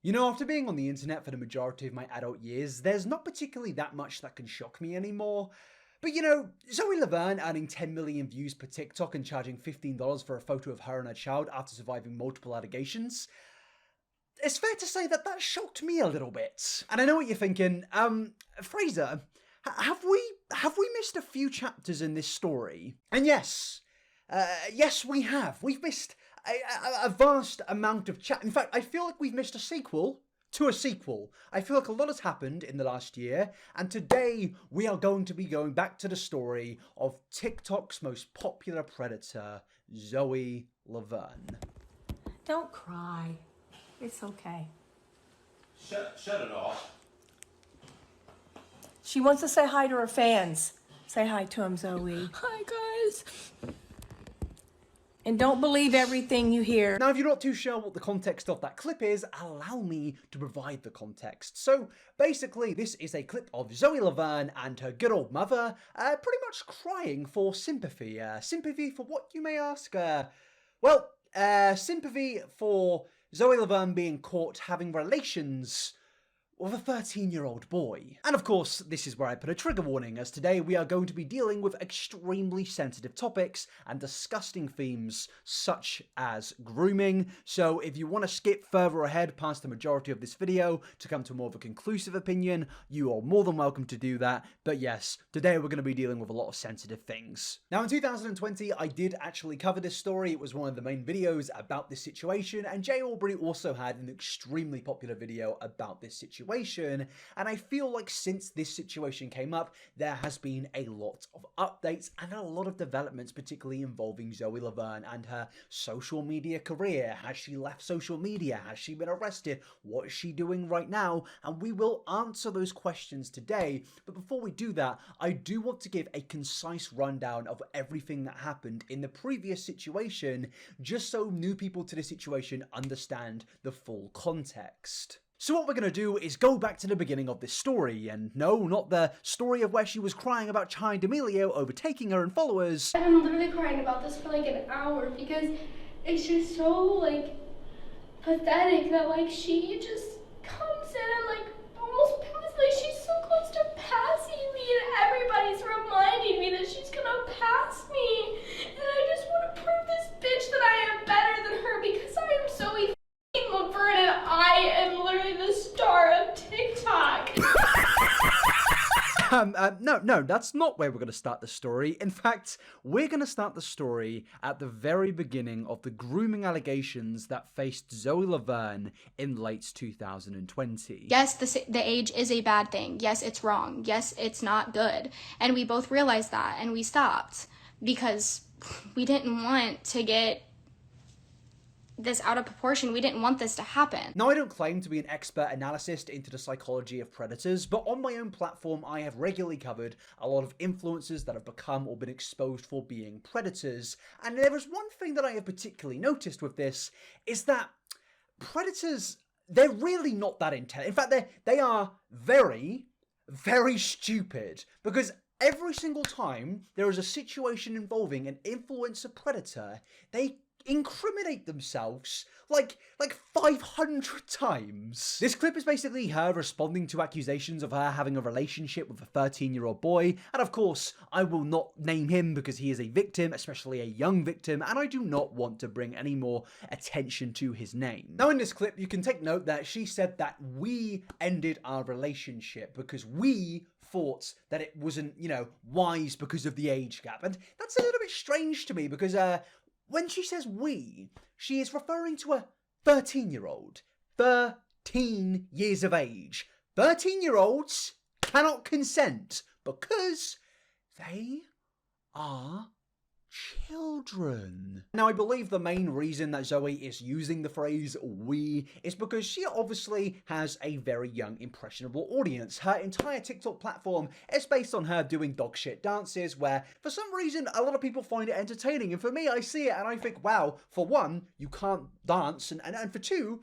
You know, after being on the internet for the majority of my adult years, there's not particularly that much that can shock me anymore. But you know, Zoe Laverne earning 10 million views per TikTok and charging $15 for a photo of her and her child after surviving multiple allegations, it's fair to say that that shocked me a little bit. And I know what you're thinking, Fraser, have we missed a few chapters in this story? And yes, yes we have. We've missed a vast amount of In fact, I feel like we've missed a sequel to a sequel. I feel like a lot has happened in the last year, and today we are going to be going back to the story of TikTok's most popular predator, Zoe Laverne. Don't cry. It's okay. Shut it off. She wants to say hi to her fans. Say hi to them, Zoe. Hi, guys. And don't believe everything you hear. Now, if you're not too sure what the context of that clip is, allow me to provide the context. So, basically, this is a clip of Zoe Laverne and her good old mother pretty much crying for sympathy. Sympathy for what, you may ask? Sympathy for Zoe Laverne being caught having relations with a 13-year-old boy. And of course, this is where I put a trigger warning, as today we are going to be dealing with extremely sensitive topics and disgusting themes such as grooming. So if you want to skip further ahead past the majority of this video to come to more of a conclusive opinion, you are more than welcome to do that. But yes, today we're going to be dealing with a lot of sensitive things. Now in 2020, I did actually cover this story. It was one of the main videos about this situation, and Jay Aubrey also had an extremely popular video about this situation. And I feel like since this situation came up, there has been a lot of updates and a lot of developments, particularly involving Zoe Laverne and her social media career. Has she left social media? Has she been arrested? What is she doing right now? And we will answer those questions today. But before we do that, I do want to give a concise rundown of everything that happened in the previous situation, just so new people to the situation understand the full context. So what we're going to do is go back to the beginning of this story, and no, not the story of where she was crying about Chai D'Amelio overtaking her and followers. I've been literally crying about this for like an hour because it's just so like pathetic that like she just comes in and like almost like she's so close to passing me, and everybody's reminding me that she's gonna pass me, and I just want to prove this bitch that I am better than her because I am Zoe Laverne and I am literally the star of TikTok. No, that's not where we're going to start the story. In fact, we're going to start the story at the very beginning of the grooming allegations that faced Zoe Laverne in late 2020. Yes, the age is a bad thing. Yes, it's wrong. Yes, it's not good. And we both realized that, and we stopped because we didn't want to get this out of proportion. We didn't want this to happen. Now, I don't claim to be an expert analyst into the psychology of predators, but on my own platform, I have regularly covered a lot of influencers that have become or been exposed for being predators. And there is one thing that I have particularly noticed with this, is that predators, they're really not that intense. In fact, they are very, very stupid, because every single time there is a situation involving an influencer predator, they incriminate themselves like 500 times. This clip is basically her responding to accusations of her having a relationship with a 13-year-old boy, and of course I will not name him because he is a victim, especially a young victim, and I do not want to bring any more attention to his name. Now in this clip you can take note that she said that we ended our relationship because we thought that it wasn't, you know, wise because of the age gap, and that's a little bit strange to me because when she says we, she is referring to a 13-year-old. 13 years of age. 13-year-olds cannot consent because they are children. Now, I believe the main reason that Zoe is using the phrase we is because she obviously has a very young, impressionable audience. Her entire TikTok platform is based on her doing dog shit dances where, for some reason, a lot of people find it entertaining. And for me, I see it and I think, wow, for one, you can't dance. And for two,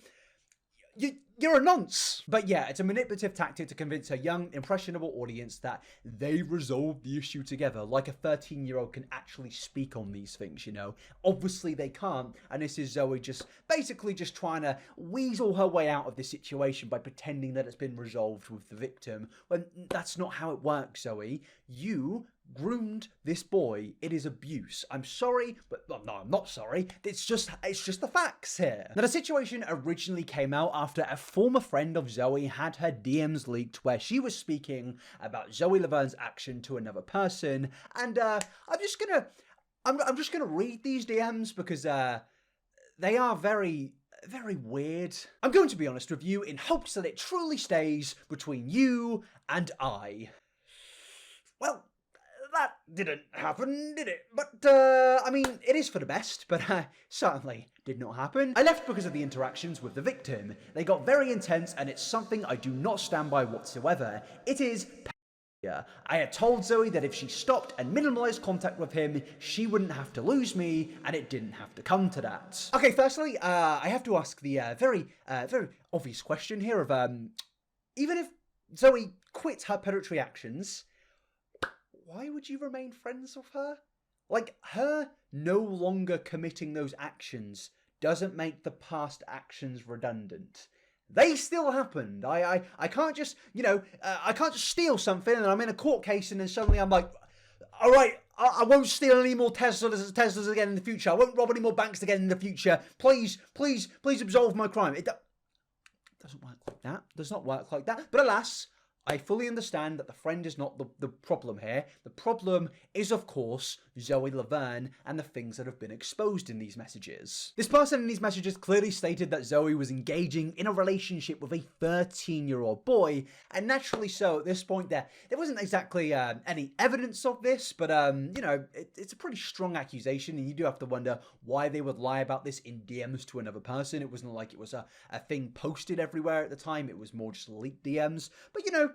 you're a nonce. But yeah, it's a manipulative tactic to convince a young, impressionable audience that they resolved the issue together, like a 13-year-old can actually speak on these things, you know? Obviously they can't, and this is Zoe basically just trying to weasel her way out of this situation by pretending that it's been resolved with the victim, when that's not how it works, Zoe. You groomed this boy. It is abuse. I'm sorry, but well, no, I'm not sorry. It's just the facts here. Now, the situation originally came out after a former friend of Zoe had her DMs leaked where she was speaking about Zoe Laverne's action to another person, and I'm just gonna read these DMs because they are very weird. I'm going to be honest with you in hopes that it truly stays between you and I. Well, that didn't happen, did it? But, I mean, it is for the best, but certainly did not happen. I left because of the interactions with the victim. They got very intense, and it's something I do not stand by whatsoever. It is pedophilia. I had told Zoe that if she stopped and minimalized contact with him, she wouldn't have to lose me, and it didn't have to come to that. Okay, firstly, I have to ask the very obvious question here of, even if Zoe quit her predatory actions, why would you remain friends with her? Like, her no longer committing those actions doesn't make the past actions redundant. They still happened. I can't just, you know, I can't just steal something and I'm in a court case and then suddenly I'm like, all right, I won't steal any more Teslas again in the future. I won't rob any more banks again in the future. Please absolve my crime. It doesn't work like that. Does not work like that. But alas, I fully understand that the friend is not the problem here. The problem is, of course, Zoe Laverne and the things that have been exposed in these messages. This person in these messages clearly stated that Zoe was engaging in a relationship with a 13-year-old boy, and naturally so, at this point there wasn't exactly any evidence of this, but, you know, it's a pretty strong accusation, and you do have to wonder why they would lie about this in DMs to another person. It wasn't like it was a thing posted everywhere at the time. It was more just leaked DMs. But, you know,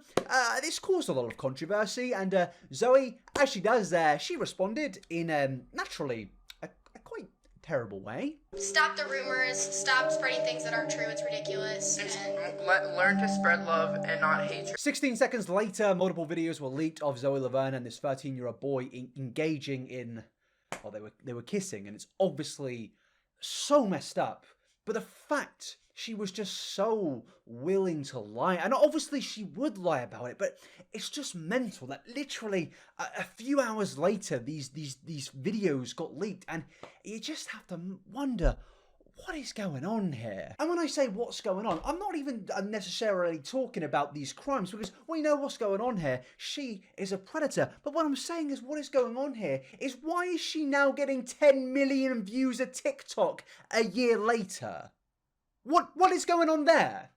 this caused a lot of controversy, and Zoe, as she does there, she responded in, naturally, a quite terrible way. Stop the rumors, stop spreading things that aren't true, it's ridiculous. And learn to spread love and not hatred. 16 seconds later, multiple videos were leaked of Zoe Laverne and this 13-year-old boy engaging in, well, they were kissing, and it's obviously so messed up. But the fact she was just so willing to lie, and obviously she would lie about it, but it's just mental that literally a few hours later these videos got leaked, and you just have to wonder, what is going on here? And when I say what's going on, I'm not even necessarily talking about these crimes, because we know what's going on here. She is a predator. But what I'm saying is, what is going on here is, why is she now getting 10 million views of TikTok a year later? What is going on there?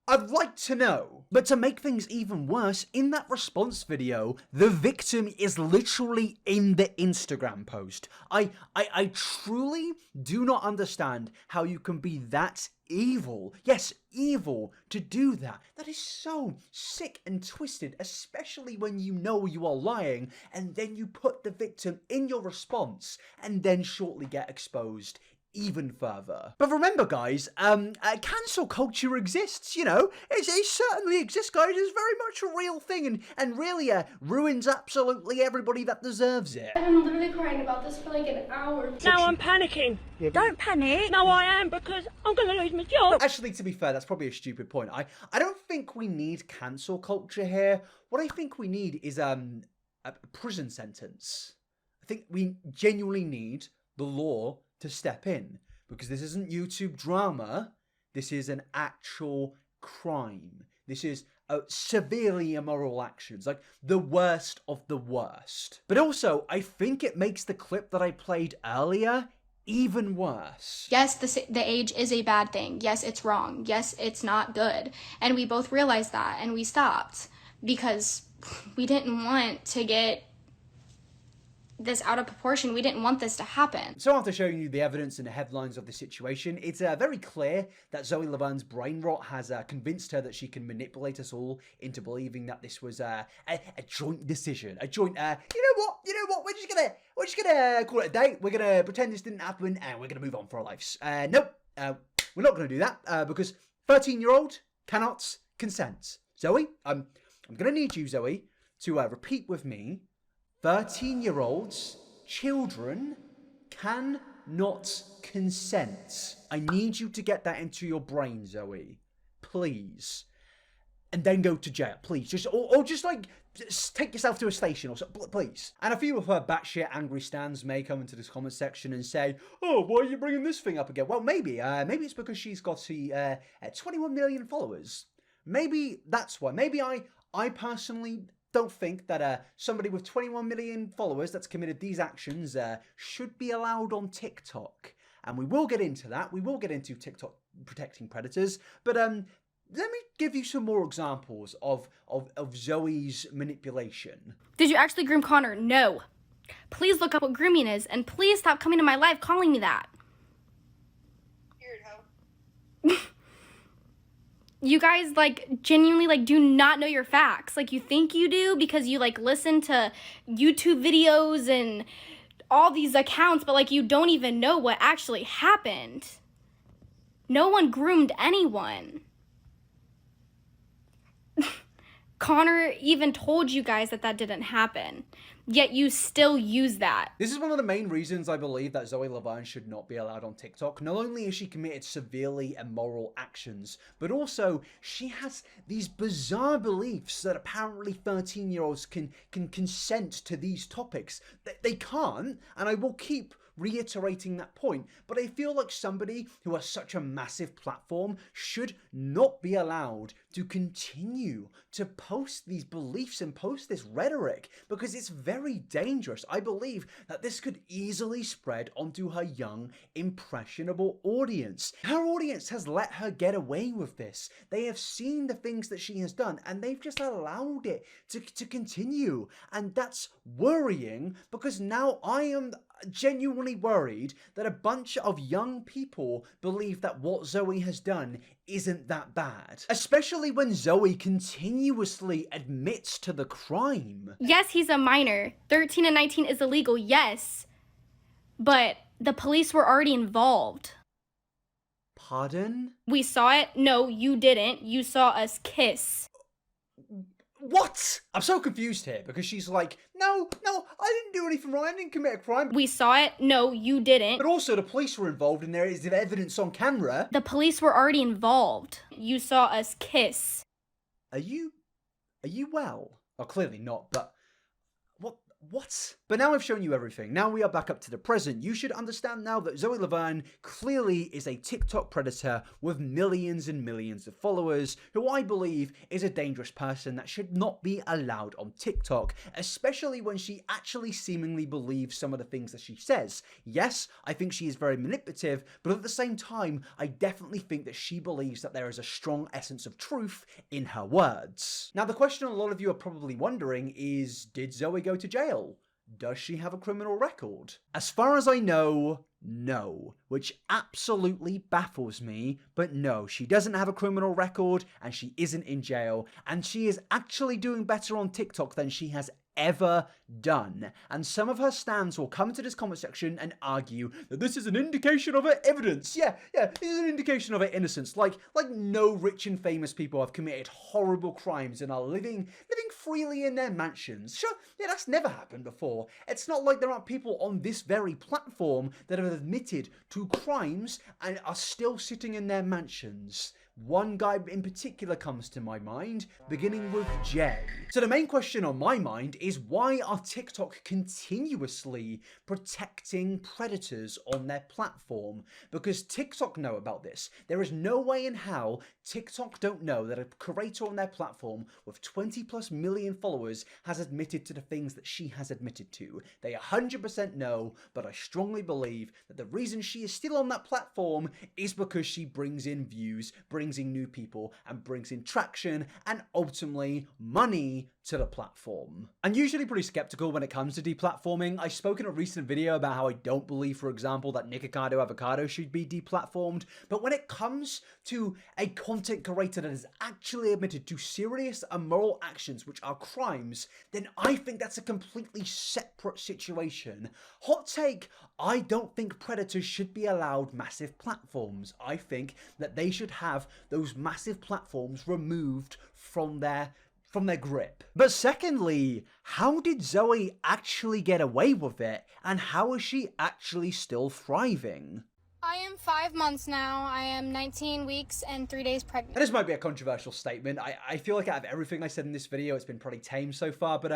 I'd like to know. But to make things even worse, in that response video, the victim is literally in the Instagram post. I truly do not understand how you can be that evil. Yes, evil to do that. That is so sick and twisted, especially when you know you are lying, and then you put the victim in your response, and then shortly get exposed even further. But remember, guys, cancel culture exists, you know. It certainly exists, guys. It's very much a real thing, and really ruins absolutely everybody that deserves it. I've been literally crying about this for like an hour. Now I'm panicking. Don't panic. No, I am, because I'm going to lose my job. Actually, to be fair, that's probably a stupid point. I don't think we need cancel culture here. What I think we need is a prison sentence. I think we genuinely need the law to step in, because this isn't YouTube drama. This is an actual crime. This is severely immoral actions, like the worst of the worst. But also, I think it makes the clip that I played earlier even worse. yes, the age is a bad thing. Yes, it's wrong. Yes, it's not good. And we both realized that, and we stopped because we didn't want to get this out of proportion. We didn't want this to happen. So after showing you the evidence and the headlines of the situation, it's very clear that Zoe Laverne's brain rot has convinced her that she can manipulate us all into believing that this was a joint decision, a joint, you know what, we're just gonna call it a day. We're gonna pretend this didn't happen, and we're gonna move on for our lives. Nope. we're not going to do that because 13-year-old cannot consent. Zoe, I'm going to need you, Zoe, to repeat with me. 13-year-olds, children, cannot consent. I need you to get that into your brain, Zoe. Please. And then go to jail, please. Just take yourself to a station or something, please. And a few of her batshit angry stans may come into this comment section and say, "Oh, why are you bringing this thing up again?" Well, maybe it's because she's got 21 million followers. Maybe that's why. Maybe I personally don't think that somebody with 21 million followers that's committed these actions should be allowed on TikTok. And we will get into that. We will get into TikTok protecting predators. But let me give you some more examples of Zoe's manipulation. Did you actually groom Connor? No. Please look up what grooming is, and please stop coming to my life calling me that. Weird, huh? You guys, genuinely, do not know your facts. You think you do because you, listen to YouTube videos and all these accounts, but, you don't even know what actually happened. No one groomed anyone. Connor even told you guys that didn't happen, yet you still use that. This is one of the main reasons I believe that Zoe Laverne should not be allowed on TikTok. Not only has she committed severely immoral actions, but also she has these bizarre beliefs that apparently 13-year-olds can consent to these topics. They can't, and I will keep reiterating that point, but I feel like somebody who has such a massive platform should not be allowed to continue to post these beliefs and post this rhetoric because it's very dangerous. I believe that this could easily spread onto her young, impressionable audience. Her audience has let her get away with this. They have seen the things that she has done and they've just allowed it to continue. And that's worrying because now I am genuinely worried that a bunch of young people believe that what Zoe has done isn't that bad. Especially when Zoe continuously admits to the crime. Yes, he's a minor. 13 and 19 is illegal, yes. But the police were already involved. Pardon? We saw it. No, you didn't. You saw us kiss. What? I'm so confused here because she's like, no, I didn't do anything wrong. I didn't commit a crime. We saw it. No, you didn't. But also the police were involved and there is evidence on camera. The police were already involved. You saw us kiss. Are you well? Oh, clearly not, but what? But now I've shown you everything. Now we are back up to the present. You should understand now that Zoe Laverne clearly is a TikTok predator with millions and millions of followers, who I believe is a dangerous person that should not be allowed on TikTok, especially when she actually seemingly believes some of the things that she says. Yes, I think she is very manipulative, but at the same time, I definitely think that she believes that there is a strong essence of truth in her words. Now, the question a lot of you are probably wondering is, did Zoe go to jail? Does she have a criminal record? As far as I know, no, which absolutely baffles me, but no, she doesn't have a criminal record and she isn't in jail, and she is actually doing better on TikTok than she has ever done. And some of her stans will come to this comment section and argue that this is an indication of her evidence. Yeah, this is an indication of her innocence. Like no rich and famous people have committed horrible crimes and are living freely in their mansions. Sure, yeah, that's never happened before. It's not like there aren't people on this very platform that have admitted to crimes and are still sitting in their mansions. One guy in particular comes to my mind, beginning with Jay. So the main question on my mind is, why are TikTok continuously protecting predators on their platform? Because TikTok know about this. There is no way in hell TikTok don't know that a creator on their platform with 20+ million followers has admitted to the things that she has admitted to. They 100% know, but I strongly believe that the reason she is still on that platform is because she brings in views, brings brings in new people and brings in traction and ultimately money to the platform. I'm usually pretty skeptical when it comes to deplatforming. I spoke in a recent video about how I don't believe, for example, that Nikocado Avocado should be deplatformed, but when it comes to a content creator that is actually admitted to serious immoral actions which are crimes, then I think that's a completely separate situation. Hot take, I don't think predators should be allowed massive platforms. I think that they should have those massive platforms removed from their grip. But secondly, how did Zoe actually get away with it, and how is she actually still thriving? I am 5 months now. I am 19 weeks and 3 days pregnant. And this might be a controversial statement. I feel like out of everything I said in this video, it's been pretty tame so far, but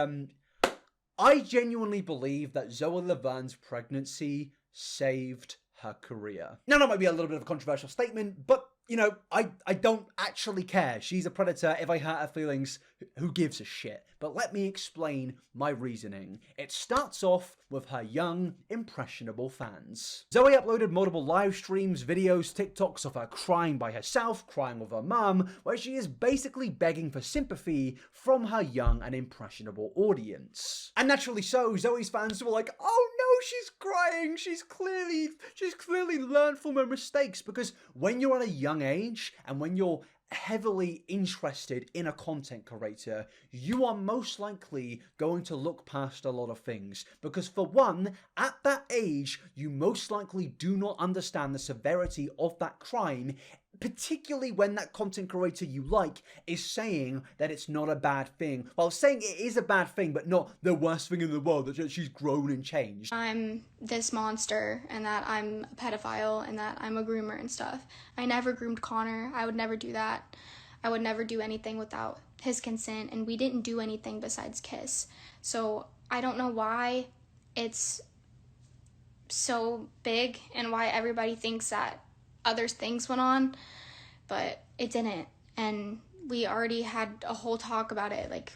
I genuinely believe that Zoe Laverne's pregnancy saved her career. Now, that might be a little bit of a controversial statement, but you know, I don't actually care. She's a predator. If I hurt her feelings, who gives a shit? But let me explain my reasoning. It starts off with her young, impressionable fans. Zoe uploaded multiple live streams, videos, TikToks of her crying by herself, crying with her mum, where she is basically begging for sympathy from her young and impressionable audience. And naturally so, Zoe's fans were like, oh no, she's crying. She's clearly learned from her mistakes, because when you're at a young age and when you're heavily interested in a content creator, you are most likely going to look past a lot of things, because for one, at that age, you most likely do not understand the severity of that crime, particularly when that content creator you like is saying that it's not a bad thing. Well, saying it is a bad thing, but not the worst thing in the world, that she's grown and changed. I'm this monster, and that I'm a pedophile, and that I'm a groomer and stuff. I never groomed Connor. I would never do that. I would never do anything without his consent, and we didn't do anything besides kiss. So I don't know why it's so big and why everybody thinks that other things went on, but it didn't. And we already had a whole talk about it, like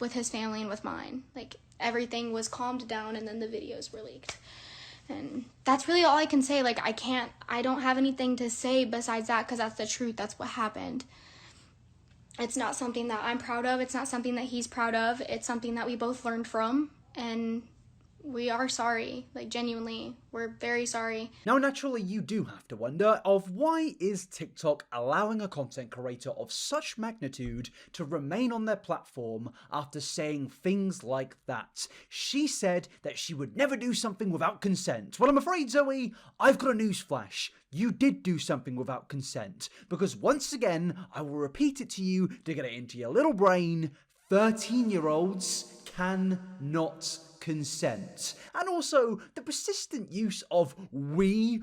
with his family and with mine. Like everything was calmed down, and then the videos were leaked. And that's really all I can say. Like I don't have anything to say besides that, because that's the truth. That's what happened. It's not something that I'm proud of. It's not something that he's proud of. It's something that we both learned from, and we are sorry. Like, genuinely, we're very sorry. Now, naturally, you do have to wonder of why is TikTok allowing a content creator of such magnitude to remain on their platform after saying things like that. She said that she would never do something without consent. Well, I'm afraid, Zoe, I've got a newsflash. You did do something without consent, because once again, I will repeat it to you to get it into your little brain, 13-year-olds cannot consent. And also, the persistent use of we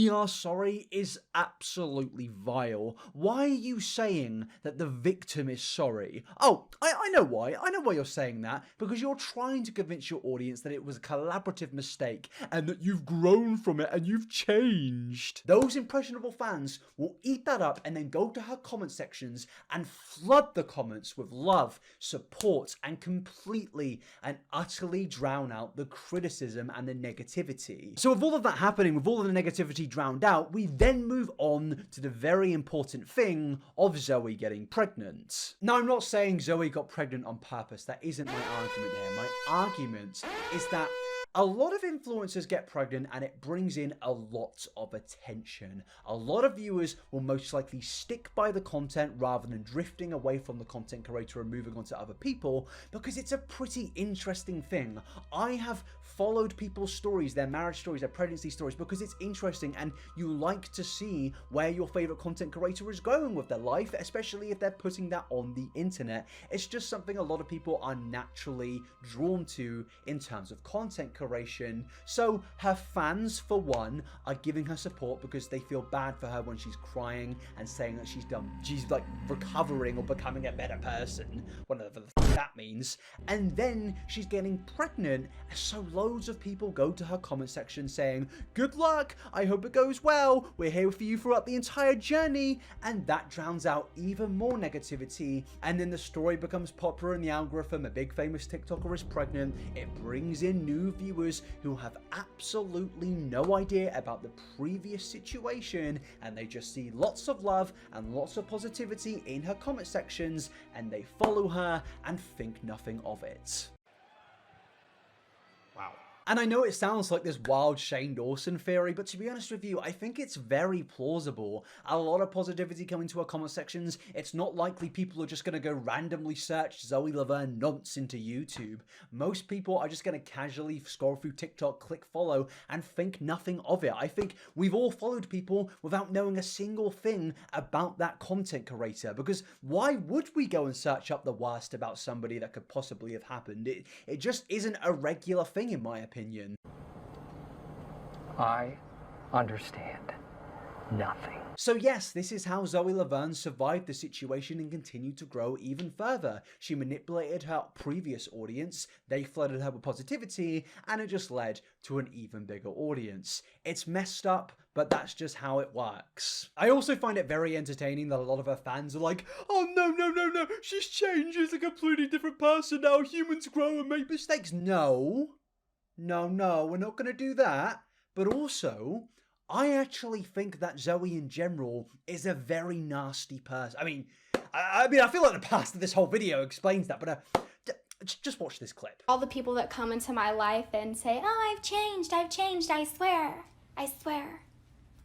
are sorry is absolutely vile. Why are you saying that the victim is sorry? Oh, I know why. I know why you're saying that, because you're trying to convince your audience that it was a collaborative mistake and that you've grown from it and you've changed. Those impressionable fans will eat that up and then go to her comment sections and flood the comments with love, support, and completely and utterly drown out the criticism and the negativity. So with all of that happening, with all of the negativity drowned out, we then move on to the very important thing of Zoe getting pregnant. Now, I'm not saying Zoe got pregnant on purpose. That isn't my argument here. My argument is that a lot of influencers get pregnant and it brings in a lot of attention. A lot of viewers will most likely stick by the content rather than drifting away from the content creator and moving on to other people, because it's a pretty interesting thing. I have followed people's stories, their marriage stories, their pregnancy stories, because it's interesting and you like to see where your favorite content creator is going with their life, especially if they're putting that on the internet. It's just something a lot of people are naturally drawn to in terms of content creation. So her fans, for one, are giving her support because they feel bad for her when she's crying and saying that she's like recovering or becoming a better person. Whatever the that means. And then she's getting pregnant, so loads of people go to her comment section saying, good luck, I hope it goes well, we're here for you throughout the entire journey, and that drowns out even more negativity. And then the story becomes popular in the algorithm, a big famous TikToker is pregnant, it brings in new viewers who have absolutely no idea about the previous situation, and they just see lots of love and lots of positivity in her comment sections, and they follow her and think nothing of it. Wow. And I know it sounds like this wild Shane Dawson theory, but to be honest with you, I think it's very plausible. A lot of positivity coming to our comment sections. It's not likely people are just going to go randomly search Zoe Laverne nonce into YouTube. Most people are just going to casually scroll through TikTok, click follow, and think nothing of it. I think we've all followed people without knowing a single thing about that content creator, because why would we go and search up the worst about somebody that could possibly have happened? It just isn't a regular thing in my opinion. I understand nothing. So yes, this is how Zoe Laverne survived the situation and continued to grow even further. She manipulated her previous audience, they flooded her with positivity, and it just led to an even bigger audience. It's messed up, but that's just how it works. I also find it very entertaining that a lot of her fans are like, oh no, she's changed, she's a completely different person now, humans grow and make mistakes. No, we're not going to do that. But also, I actually think that Zoe in general is a very nasty person. I mean, I feel like the past of this whole video explains that, but just watch this clip. All the people that come into my life and say, oh, I've changed, I swear.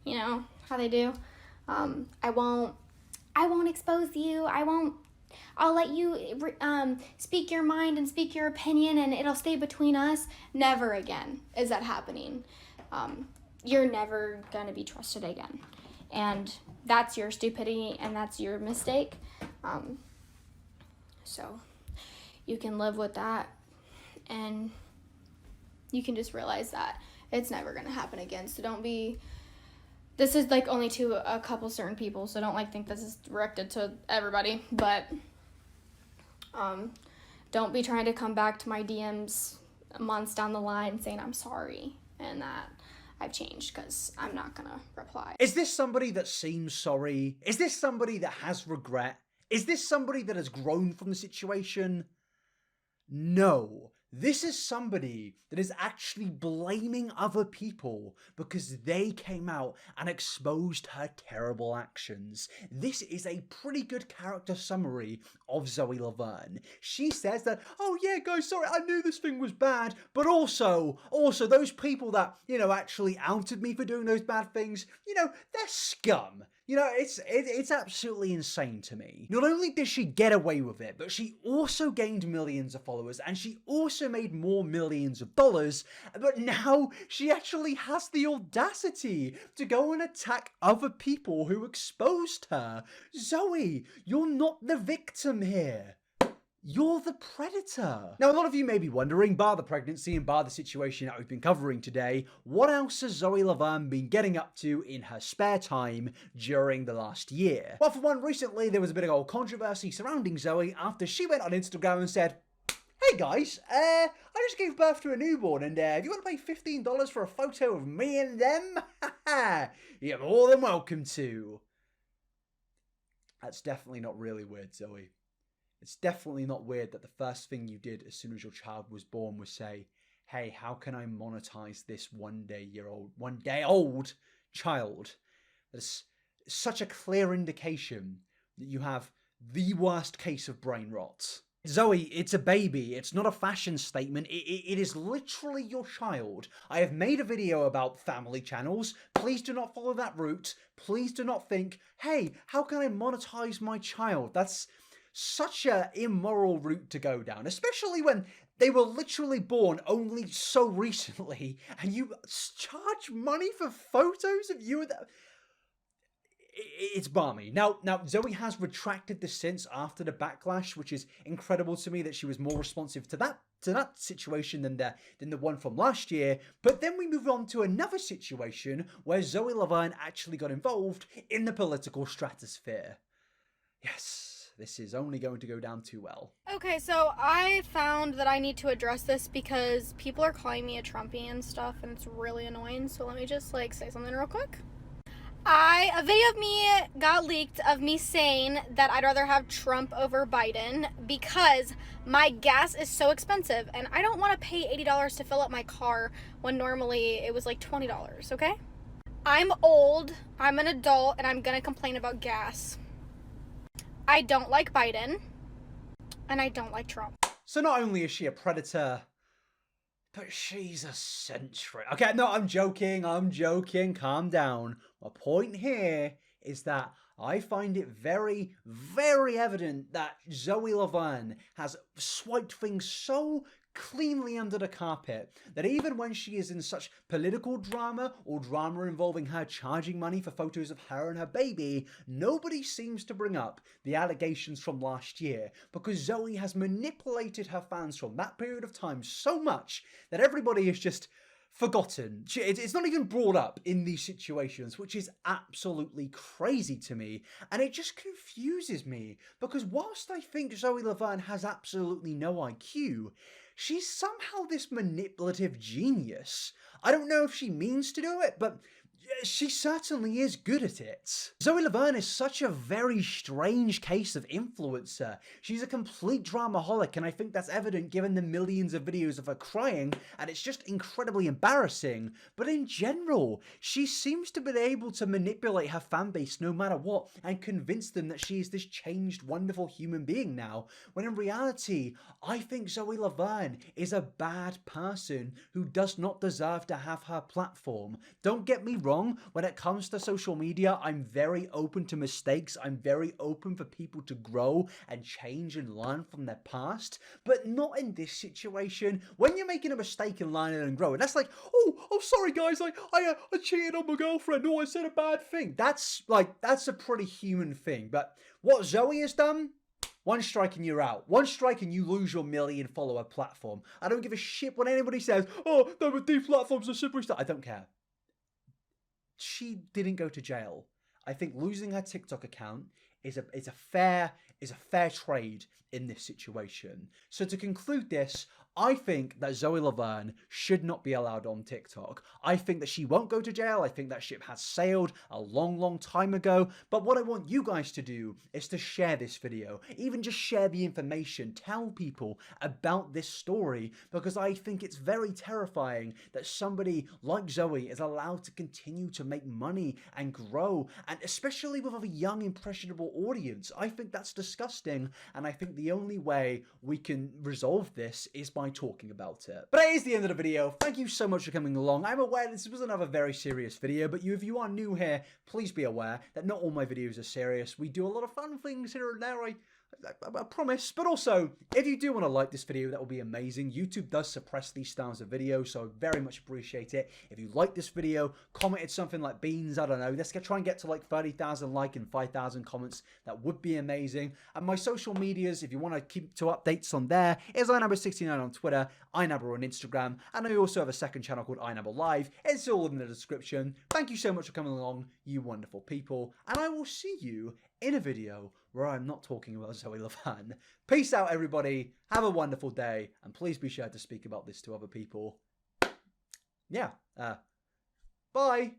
You know how they do? I won't expose you, I'll let you speak your mind and speak your opinion and it'll stay between us. Never again is that happening. You're never gonna be trusted again. And that's your stupidity and that's your mistake. So you can live with that and you can just realize that it's never gonna happen again. So don't be, this is like only to a couple certain people, so don't like think this is directed to everybody, but don't be trying to come back to my DMs months down the line saying I'm sorry and that I've changed, because I'm not gonna reply. Is this somebody that seems sorry? Is this somebody that has regret? Is this somebody that has grown from the situation? No. This is somebody that is actually blaming other people because they came out and exposed her terrible actions. This is a pretty good character summary of Zoe Laverne. She says that, oh yeah guys, sorry, I knew this thing was bad, but also those people that, actually outed me for doing those bad things, they're scum. It's absolutely insane to me. Not only did she get away with it, but she also gained millions of followers and she also made more millions of dollars, but now she actually has the audacity to go and attack other people who exposed her. Zoe, you're not the victim here. You're the predator. Now, a lot of you may be wondering, bar the pregnancy and bar the situation that we've been covering today, what else has Zoe Laverne been getting up to in her spare time during the last year? Well, for one, recently there was a bit of old controversy surrounding Zoe after she went on Instagram and said, hey guys, I just gave birth to a newborn and if you want to pay $15 for a photo of me and them, you're more than welcome to. That's definitely not really weird, Zoe. It's definitely not weird that the first thing you did as soon as your child was born was say, hey, how can I monetize this one day old child? That's such a clear indication that you have the worst case of brain rot. Zoe, it's a baby. It's not a fashion statement. It is literally your child. I have made a video about family channels. Please do not follow that route. Please do not think, hey, how can I monetize my child? That's such an immoral route to go down, especially when they were literally born only so recently and you charge money for photos of you and that. It's balmy. Now, Zoe has retracted this since after the backlash, which is incredible to me that she was more responsive to that situation than the one from last year. But then we move on to another situation where Zoe Laverne actually got involved in the political stratosphere. Yes. This is only going to go down too well. Okay, so I found that I need to address this because people are calling me a Trumpy and stuff, and it's really annoying. So let me just say something real quick. A video of me got leaked of me saying that I'd rather have Trump over Biden because my gas is so expensive and I don't want to pay $80 to fill up my car when normally it was like $20, okay? I'm old, I'm an adult, and I'm gonna complain about gas. I don't like Biden, and I don't like Trump. So not only is she a predator, but she's a centrist. Okay, no, I'm joking, calm down. My point here is that I find it very, very evident that Zoe Laverne has swiped things so cleanly under the carpet that even when she is in such political drama or drama involving her charging money for photos of her and her baby, nobody seems to bring up the allegations from last year because Zoe has manipulated her fans from that period of time so much that everybody is just forgotten. It's not even brought up in these situations, which is absolutely crazy to me, and it just confuses me because whilst I think Zoe Laverne has absolutely no IQ, she's somehow this manipulative genius. I don't know if she means to do it, but she certainly is good at it. Zoe Laverne is such a very strange case of influencer. She's a complete dramaholic, and I think that's evident given the millions of videos of her crying, and it's just incredibly embarrassing. But in general, she seems to be able to manipulate her fan base no matter what, and convince them that she is this changed, wonderful human being now, when in reality, I think Zoe Laverne is a bad person who does not deserve to have her platform. Don't get me wrong, when it comes to social media, I'm very open to mistakes. I'm very open for people to grow and change and learn from their past, but not in this situation. When you're making a mistake and learning and growing, that's like, oh, sorry guys, I cheated on my girlfriend, or I said a bad thing. That's a pretty human thing. But what Zoe has done, one strike and you're out. One strike and you lose your million follower platform. I don't give a shit what anybody says. Oh, no, but these platforms are superstar. I don't care. She didn't go to jail. I think losing her TikTok account is a fair trade in this situation. So to conclude this, I think that Zoe Laverne should not be allowed on TikTok. I think that she won't go to jail. I think that ship has sailed a long, long time ago. But what I want you guys to do is to share this video. Even just share the information. Tell people about this story, because I think it's very terrifying that somebody like Zoe is allowed to continue to make money and grow, and especially with a young, impressionable audience. I think that's disgusting, and I think the only way we can resolve this is by talking about it. But that is the end of the video. Thank you so much for coming along. I'm aware this was another very serious video, but if you are new here, please be aware that not all my videos are serious. We do a lot of fun things here and there, I promise. But also, if you do want to like this video, that would be amazing. YouTube does suppress these styles of videos, so I very much appreciate it. If you like this video, commented something like beans, I don't know. Let's try and get to like 30,000 likes and 5,000 comments. That would be amazing. And my social medias, if you want to keep to updates on there, is iNumber69 on Twitter, iNumber on Instagram, and I also have a second channel called iNumber Live. It's all in the description. Thank you so much for coming along, you wonderful people, and I will see you in a video where I'm not talking about Zoe Laverne. Peace out, everybody. Have a wonderful day, and please be sure to speak about this to other people. Yeah. Bye.